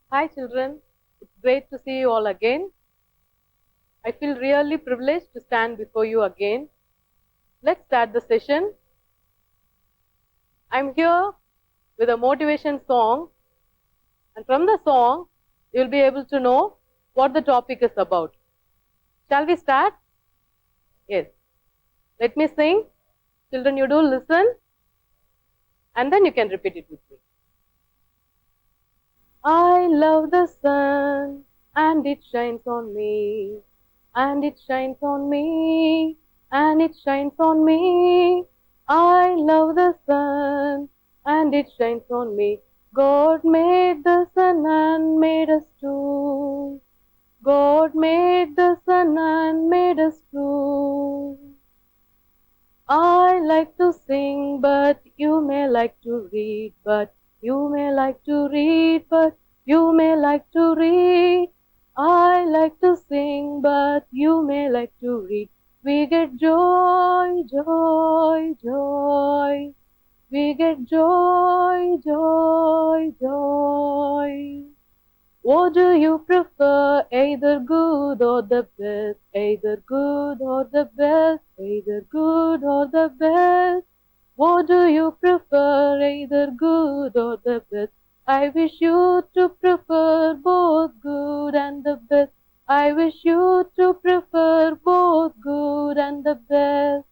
Hi children, it's great to see you all again. I feel really privileged to stand before you again. Let's start the session. I'm here with a motivation song, and from the song, you'll be able to know what the topic is about. Shall we start? Yes. Let me sing. Children, you do listen, and then you can repeat it with me. I love the sun, and it shines on me, and it shines on me, and it shines on me. I love the sun, and it shines on me. God made the sun and made us too. God made the sun and made us too. I like to sing, but you may like to read, but you may like to read, but you may like to read. I like to sing, but you may like to read. We get joy, joy, joy. We get joy, joy, joy. What do you prefer? Either good or the best, either good or the best, either good or the best. What do you prefer? Either good or the best. I wish you to prefer both good and the best. I wish you to prefer both good and the best.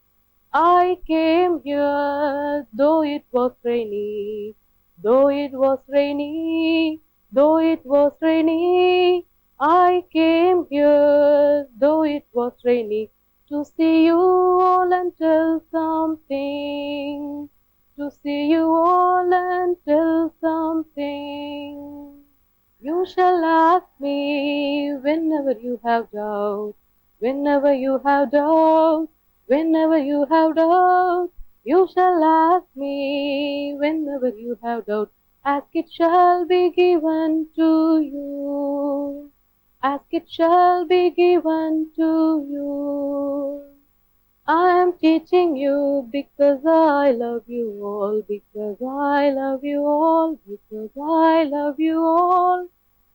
I came here, though it was rainy, though it was rainy, though it was rainy. I came here, though it was rainy, to see you all and tell something, to see you all and tell something. You shall ask me whenever you have doubt, whenever you have doubt, whenever you have doubt. You shall ask me whenever you have doubt. Ask it shall be given to you. Ask it shall be given to you. I am teaching you because I love you all, because I love you all, because I love you all.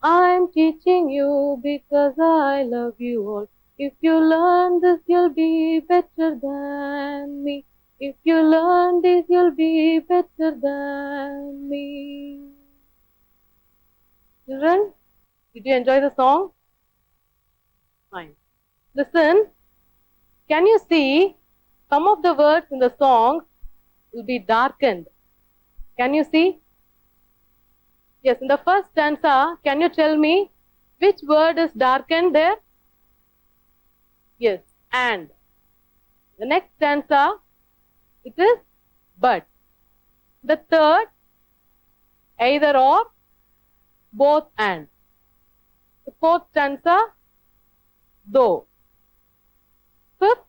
I am teaching you because I love you all. If you learn this, you'll be better than me. If you learn this, you'll be better than me. Children, did you enjoy the song? Fine. Listen, can you see some of the words in the song will be darkened? Can you see? Yes, in the first stanza, can you tell me which word is darkened there? Yes, and. The next stanza, it is but. The third, either or, both and. The fourth stanza, though. Fifth,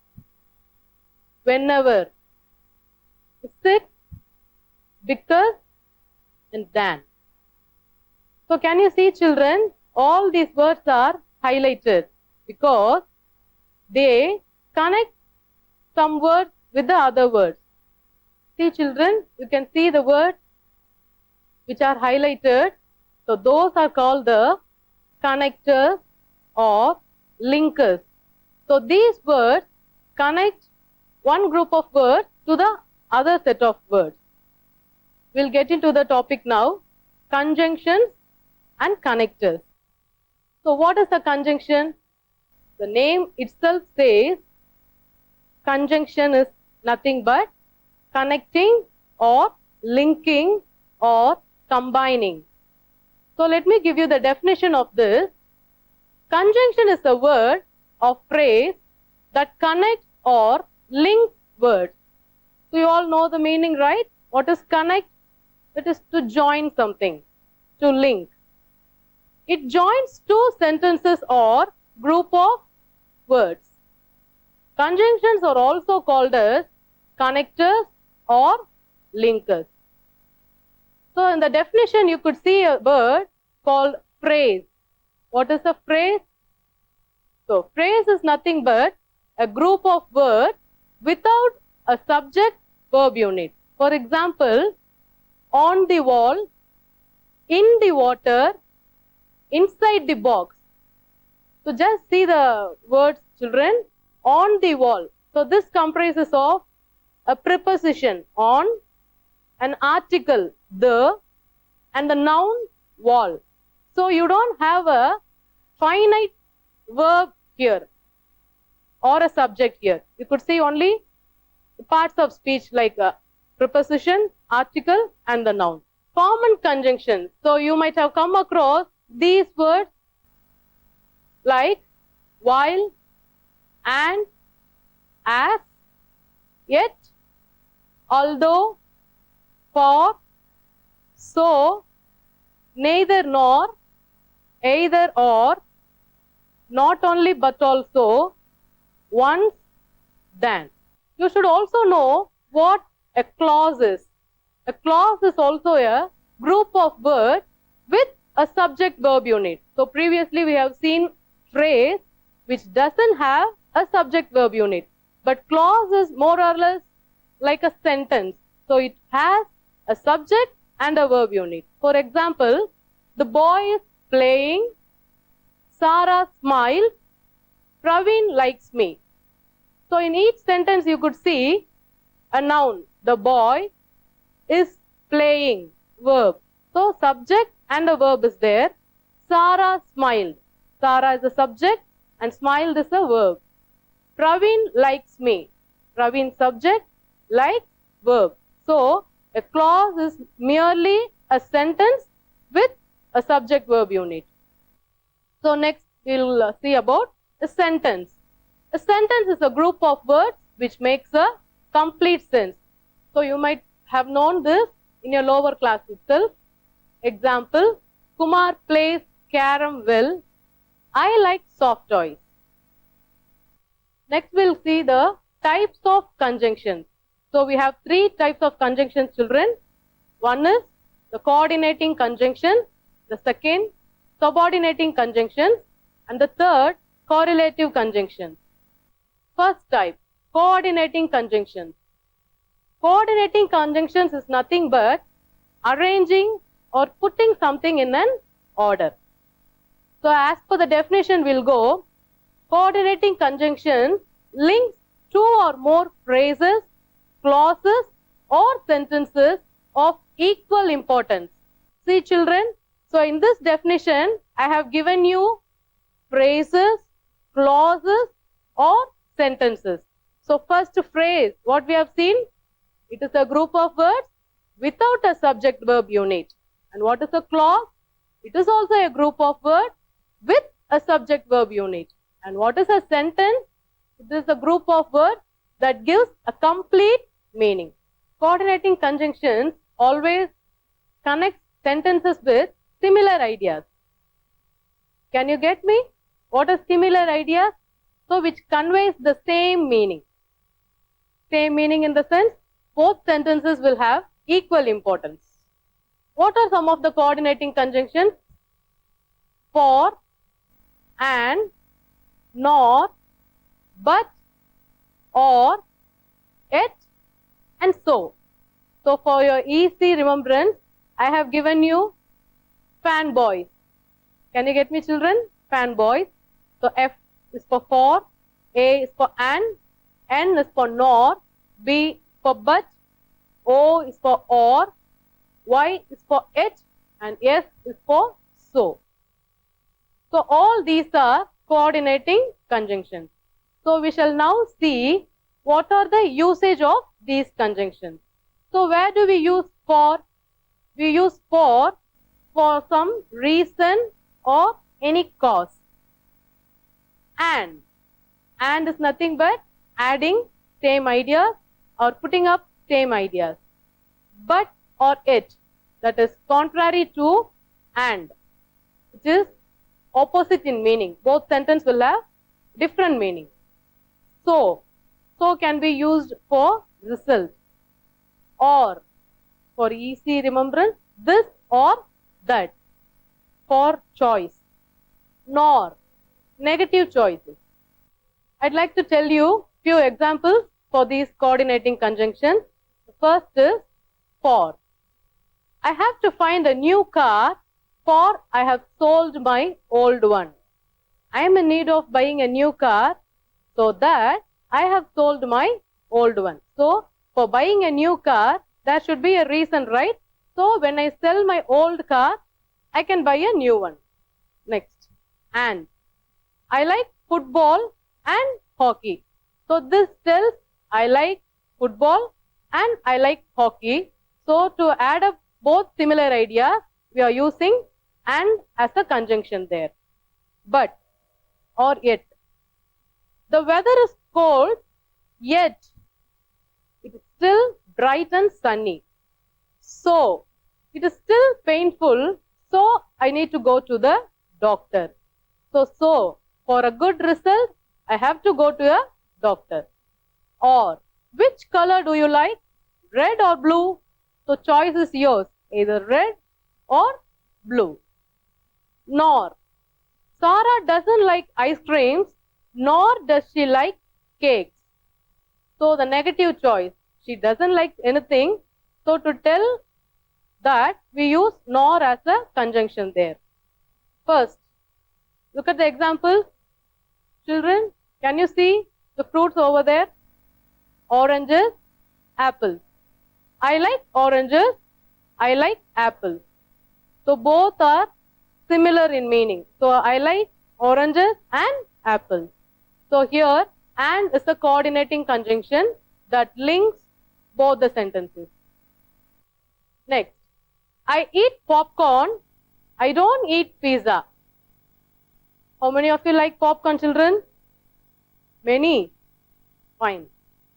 whenever. The sixth, because and than. So can you see, children, all these words are highlighted because they connect some words with the other words. See, children, you can see the words which are highlighted. So those are called the connectors or linkers. So these words connect one group of words to the other set of words. We'll get into the topic now, conjunctions and connectors. So what is a conjunction? The name itself says conjunction is nothing but connecting or linking or combining. So let me give you the definition of this. Conjunction is a word or phrase that connects or links words. So you all know the meaning, right? What is connect? It is to join something, to link. It joins two sentences or group of words. Conjunctions are also called as connectors or linkers. So in the definition, you could see a word called phrase. What is a phrase? So phrase is nothing but a group of words without a subject-verb unit. For example, on the wall, in the water, inside the box. So just see the words, children, on the wall. So this comprises of a preposition on, an article the, and the noun wall. So you don't have a finite verb here or a subject here. You could see only parts of speech like a preposition, article, and the noun. Common conjunctions. So you might have come across these words like while, and, as, yet, although, for, so, neither nor, either or, not only but also, once, then. You should also know what a clause is. A clause is also a group of words with a subject verb unit. So previously we have seen phrase which doesn't have a subject verb unit, but clause is more or less like a sentence. So it has a subject and a verb unit. For example, the boy is playing, Sarah smiled, Praveen likes me. So in each sentence you could see a noun. The boy is playing, verb. So subject and a verb is there. Sarah smiled. Sarah is a subject and smiled is a verb. Praveen likes me. Praveen subject, likes verb. So a clause is merely a sentence with a subject verb unit. So next we will see about a sentence. A sentence is a group of words which makes a complete sense. So you might have known this in your lower class itself. Example, Kumar plays carom well. I like soft toys. Next we'll see the types of conjunctions. So we have three types of conjunctions, children. One is the coordinating conjunction, the second subordinating conjunctions, and the third correlative conjunctions. First type, coordinating conjunctions. Coordinating conjunctions is nothing but arranging or putting something in an order. So as per the definition we'll go, coordinating conjunctions links two or more phrases, clauses or sentences of equal importance. See children, so in this definition I have given you phrases, clauses or sentences. So first phrase, what we have seen, it is a group of words without a subject verb unit. And what is a clause? It is also a group of words with a subject verb unit. And what is a sentence? It is a group of words that gives a complete meaning. Coordinating conjunctions always connect sentences with similar ideas. Can you get me? What are similar ideas? So which conveys the same meaning. Same meaning in the sense both sentences will have equal importance. What are some of the coordinating conjunctions? For, and, nor, but, or, yet, and so. So for your easy remembrance, I have given you fanboys. Can you get me children? Fanboys. So F is for, A is for and, N is for nor, B for but, O is for or, Y is for it, and S is for so. So all these are coordinating conjunctions. So we shall now see what are the usage of these conjunctions. So where do we use for? We use for some reason or any cause. And is nothing but adding same ideas or putting up same ideas. But or it, that is contrary to and, which is opposite in meaning. Both sentences will have different meaning. So can be used for result, or for easy remembrance, this or that, for choice, nor, negative choices. I'd like to tell you few examples for these coordinating conjunctions. The first is for. I have to find a new car For I have sold my old one. I am in need of buying a new car, so that I have sold my old one. So, for buying a new car, there should be a reason, right? So, when I sell my old car, I can buy a new one. Next. And I like football and hockey. So, this tells I like football and I like hockey. So, to add up both similar ideas, we are using and as a conjunction there. But or yet. The weather is cold, yet it is still bright and sunny. So, it is still painful, so I need to go to the doctor. So, for a good result, I have to go to a doctor. Or, which color do you like? Red or blue? So, choice is yours, either red or blue. Nor, Sarah doesn't like ice creams, nor does she like cakes. So the negative choice, she doesn't like anything. So to tell that, we use nor as a conjunction there. First, look at the example. Children, can you see the fruits over there? Oranges, apples. I like oranges, I like apples. So both are similar in meaning. So I like oranges and apples. So here and is a coordinating conjunction that links both the sentences. Next, I eat popcorn, I don't eat pizza. How many of you like popcorn, children? Many. Fine.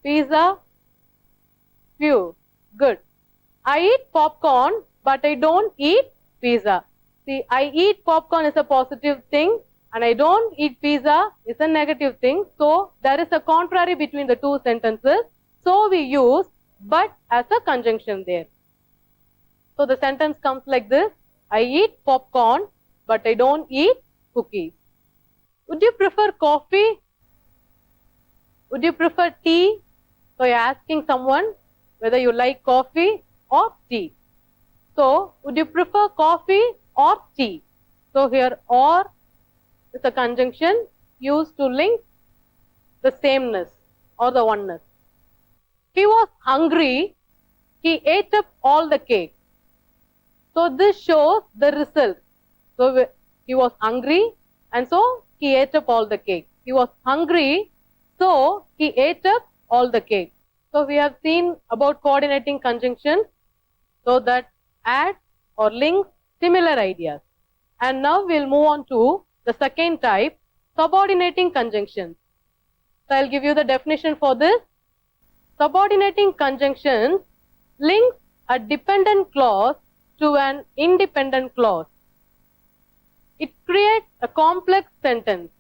Pizza? Few. Good. I eat popcorn, but I don't eat pizza. See, I eat popcorn is a positive thing and I don't eat pizza is a negative thing. So, there is a contrary between the two sentences. So, we use but as a conjunction there. So, the sentence comes like this. I eat popcorn, but I don't eat cookies. Would you prefer coffee? Would you prefer tea? So, you're asking someone whether you like coffee or tea. So, would you prefer coffee or tea? So, here or is a conjunction used to link the sameness or the oneness. He was hungry, he ate up all the cake. So, this shows the result. So, he was hungry and so he ate up all the cake. He was hungry, so he ate up all the cake. So, we have seen about coordinating conjunctions so that add or link similar ideas. And now we'll move on to the second type, subordinating conjunctions. So I'll give you the definition for this. Subordinating conjunctions links a dependent clause to an independent clause. It creates a complex sentence.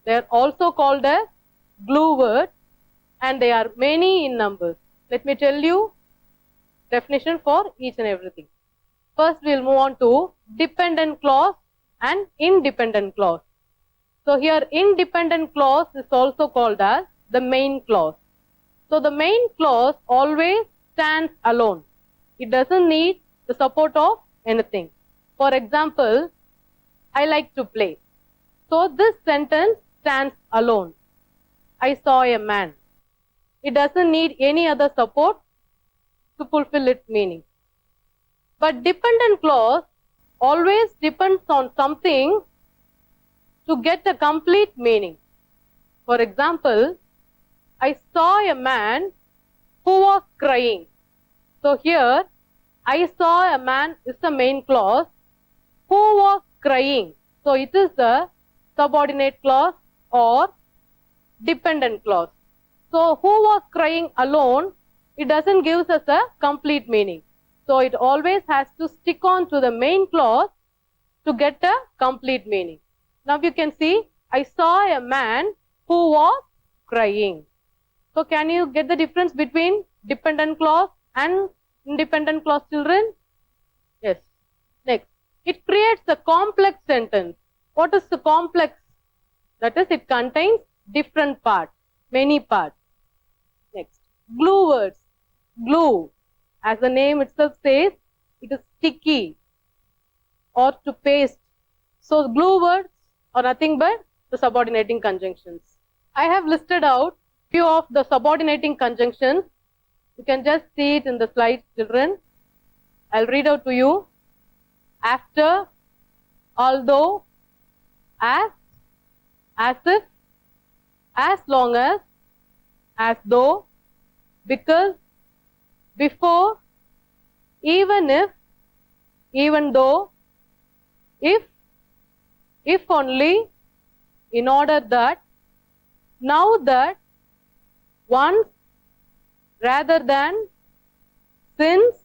They are also called as glue words and they are many in numbers. Let me tell you definition for each and everything. First, we'll move on to dependent clause and independent clause. So here, independent clause is also called as the main clause. So the main clause always stands alone. It doesn't need the support of anything. For example, I like to play. So this sentence stands alone. I saw a man. It doesn't need any other support to fulfill its meaning. But dependent clause always depends on something to get a complete meaning. For example, I saw a man who was crying. So here, I saw a man is the main clause. Who was crying? So it is the subordinate clause or dependent clause. So who was crying alone, it doesn't give us a complete meaning. So it always has to stick on to the main clause to get a complete meaning. Now you can see, I saw a man who was crying. So can you get the difference between dependent clause and independent clause, children? Yes. Next, it creates a complex sentence. What is the complex? That is, it contains different parts, many parts. Next, glue words. Glue, as the name itself says, it is sticky. or to paste. So glue words are nothing but the subordinating conjunctions. I have listed out few of the subordinating conjunctions. You can just see it in the slides, children. I'll read out to you. After, although, as if, as long as though, because, before, even if, even though, if only, in order that, now that, once, rather than, since,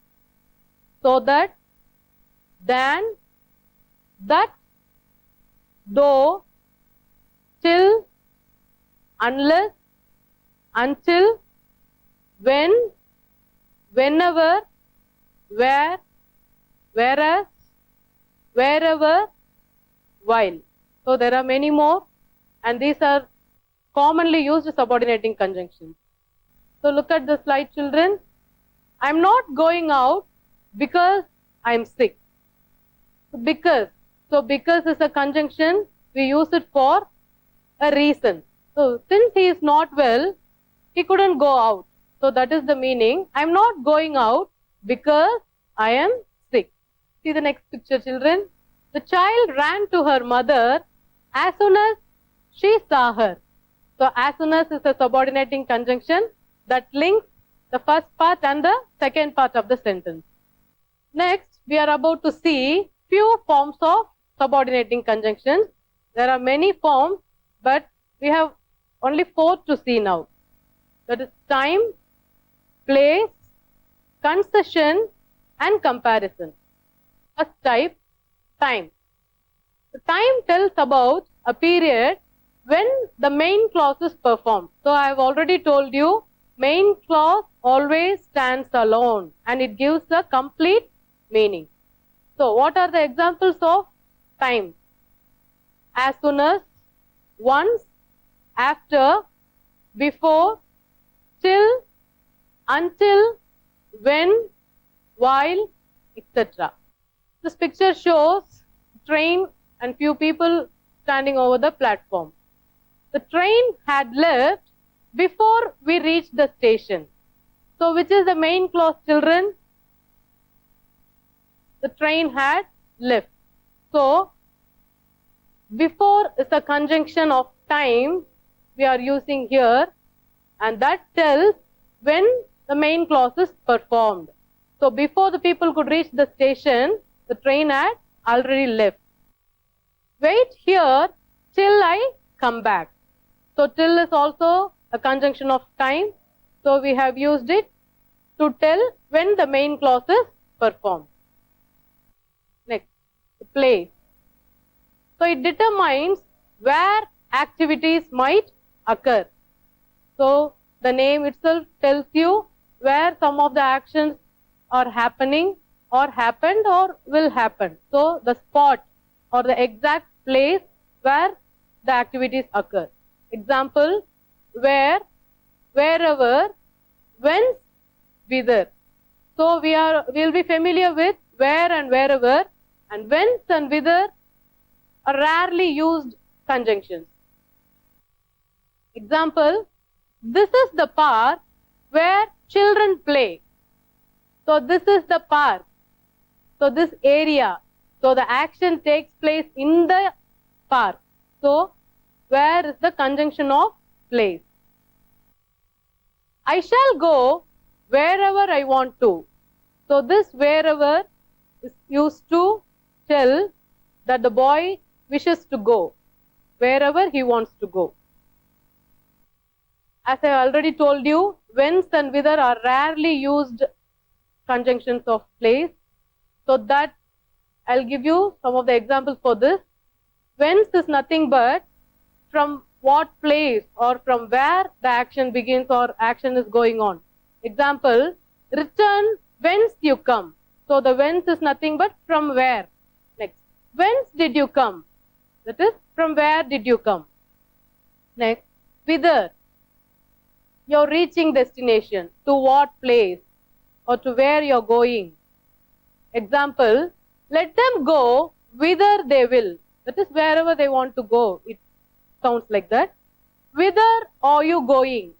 so that, than, that, though, till, unless, until, when, whenever, where, whereas, wherever, while. So there are many more, and these are commonly used subordinating conjunctions. So look at the slide, children. I'm not going out because I'm sick. Because. So because is a conjunction, we use it for a reason. So since he is not well, he couldn't go out. So that is the meaning. I'm not going out because I am sick. See the next picture, children. The child ran to her mother as soon as she saw her. So as soon as is a subordinating conjunction that links the first part and the second part of the sentence. Next, we are about to see few forms of subordinating conjunctions. There are many forms, but we have only 4 to see now. That is time, place, concession, and comparison. First type, time. The time tells about a period when the main clause is performed. So I have already told you, main clause always stands alone and it gives a complete meaning. So what are the examples of time? As soon as, once, after, before, till, until, when, while, etc. This picture shows train and few people standing over the platform. The train had left before we reached the station. So which is the main clause, children? The train had left. So before is a conjunction of time we are using here, and that tells when the main clause is performed. So before the people could reach the station, the train had already left. Wait here till I come back. So till is also a conjunction of time. So we have used it to tell when the main clause is performed. Next, place. So it determines where activities might occur. So the name itself tells you where some of the actions are happening or happened or will happen. So the spot or the exact place where the activities occur. Example, where, wherever, whence, whither. So we will be familiar with where and wherever, and whence and whither are rarely used conjunctions. Example, this is the park where children play. So this is the park. So this area. So the action takes place in the park. So where is the conjunction of place? I shall go wherever I want to. So this wherever is used to tell that the boy wishes to go wherever he wants to go. As I already told you, whence and whither are rarely used conjunctions of place. So that I'll give you some of the examples for this. Whence is nothing but from what place or from where the action begins or action is going on. Example, return whence you come. So the whence is nothing but from where. Next, whence did you come? That is, from where did you come? Next, whither. You're reaching destination. To what place or to where you're going. Example, let them go whither they will. That is wherever they want to go. It sounds like that. Whither are you going?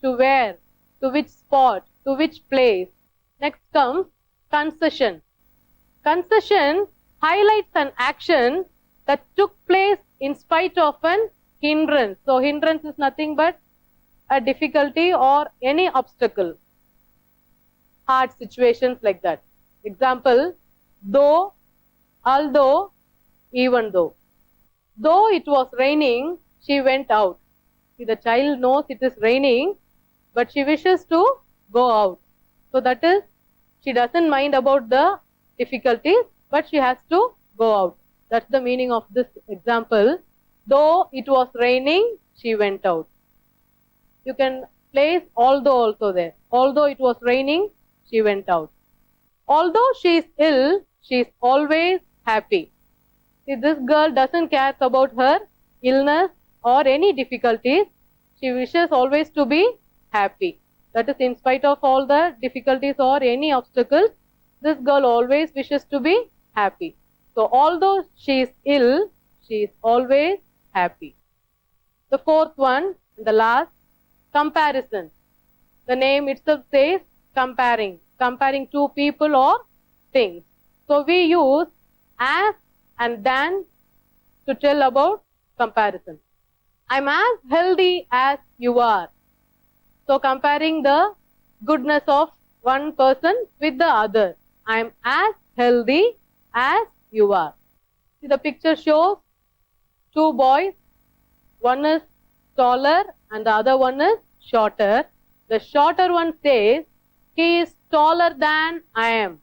To where? To which spot? To which place? Next comes concession. Concession highlights an action that took place in spite of an hindrance. So hindrance is nothing but a difficulty or any obstacle. Hard situations like that. Example, though, although, even though. Though it was raining, she went out. See, the child knows it is raining, but she wishes to go out. So that is, she doesn't mind about the difficulties, but she has to go out. That's the meaning of this example. Though it was raining, she went out. You can place although also there. Although it was raining, she went out. Although she is ill, she is always happy. See, this girl doesn't care about her illness or any difficulties. She wishes always to be happy. That is, in spite of all the difficulties or any obstacles, this girl always wishes to be happy. So, although she is ill, she is always happy. The fourth one, the last, comparison. The name itself says comparing two people or things. So, we use as and than to tell about comparison. I'm as healthy as you are. So comparing the goodness of one person with the other. I'm as healthy as you are. See, the picture shows two boys. One is taller and the other one is shorter. The shorter one says, he is taller than I am.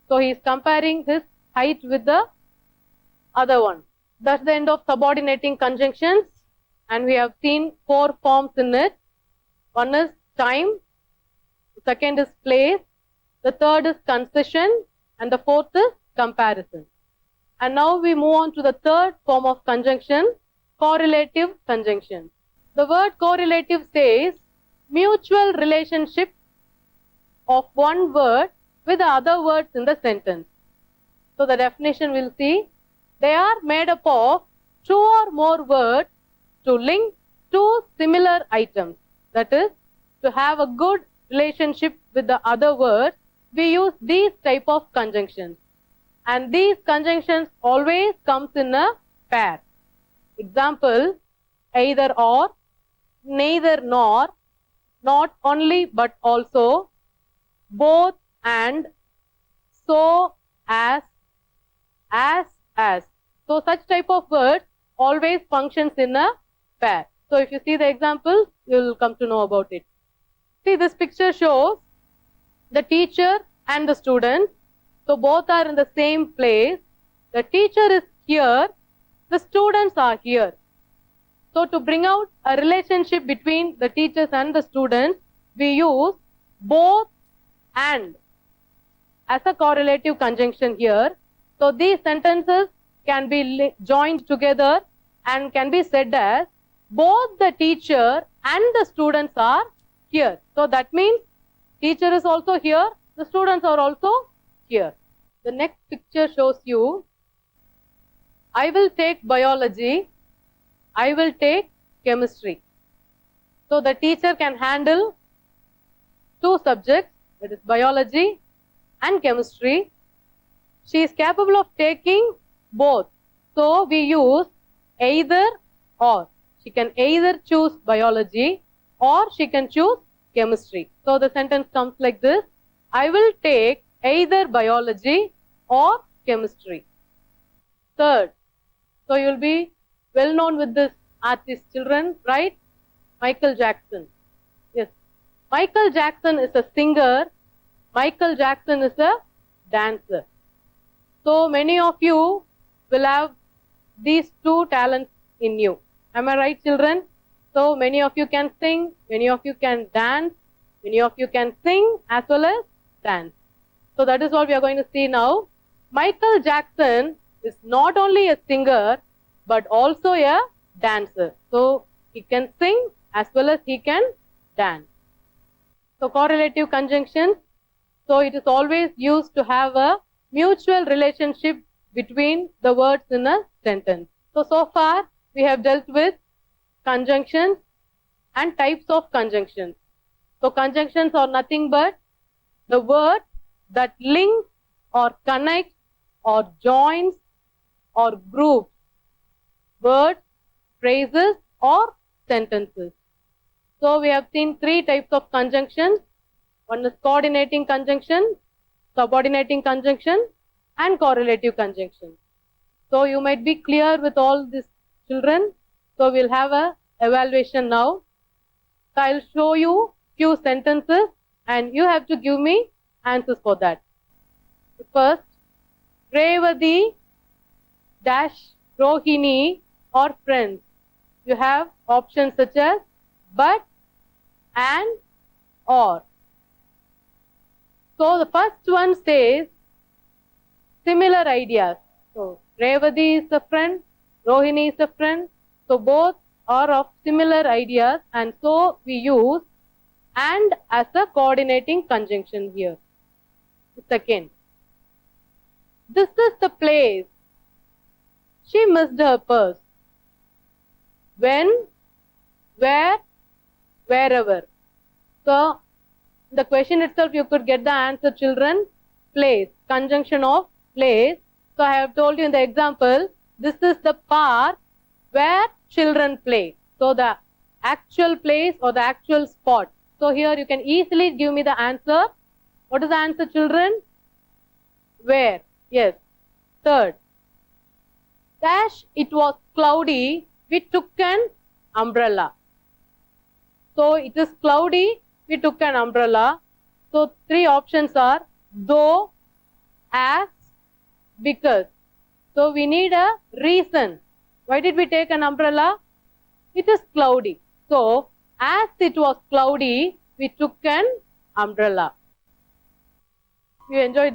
So he is comparing his height with the other one. That's the end of subordinating conjunctions, and we have seen 4 forms in it. One is time, the second is place, the third is concession, and the fourth is comparison. And now we move on to the third form of conjunction, correlative conjunction. The word correlative says mutual relationship of one word with the other words in the sentence. So the definition we'll see. They are made up of 2 or more words to link 2 similar items. That is, to have a good relationship with the other word, we use these type of conjunctions. And these conjunctions always comes in a pair. Example, either or, neither nor, not only but also, both and, so as. So such type of words always functions in a pair. So if you see the examples, you will come to know about it. See, this picture shows the teacher and the student. So both are in the same place. The teacher is here, the students are here. So to bring out a relationship between the teachers and the students, we use both and as a correlative conjunction here. So these sentences can be joined together and can be said as both the teacher and the students are here. So that means teacher is also here, the students are also here. The next picture shows you, I will take biology, I will take chemistry. So the teacher can handle 2 subjects, that is biology and chemistry. She is capable of taking both. So we use either or. She can either choose biology or she can choose chemistry. So the sentence comes like this, I will take either biology or chemistry. Third, so you will be well known with this artist, children, right? Michael Jackson. Yes. Michael Jackson is a singer. Michael Jackson is a dancer. So many of you will have these 2 talents in you. Am I right, children? So many of you can sing, many of you can dance, many of you can sing as well as dance. So that is what we are going to see now. Michael Jackson is not only a singer but also a dancer. So he can sing as well as he can dance. So correlative conjunctions. So it is always used to have a mutual relationship between the words in a sentence. So far we have dealt with conjunctions and types of conjunctions. So conjunctions are nothing but the word that links or connects or joins or groups words, phrases or sentences. So we have seen three types of conjunctions. One is coordinating conjunction, subordinating conjunction and correlative conjunction. So you might be clear with all these children. So we'll have a evaluation now. So I'll show you few sentences and you have to give me answers for that. First, Revati dash Rohini or friends. You have options such as but, and, or. So the first one says similar ideas. So Revati is a friend, Rohini is a friend. So both are of similar ideas and so we use and as a coordinating conjunction here. Second, this is the place. She missed her purse. When, where, wherever. So the question itself you could get the answer children. Place, conjunction of place. So I have told you in the example, this is the park where children play. So the actual place or the actual spot. So here you can easily give me the answer. What is the answer children? Where? Yes. Third, dash it was cloudy, we took an umbrella. So it is cloudy, we took an umbrella. So three options are though, as, because. So we need a reason. Why did we take an umbrella? It is cloudy. So as it was cloudy, we took an umbrella. You enjoyed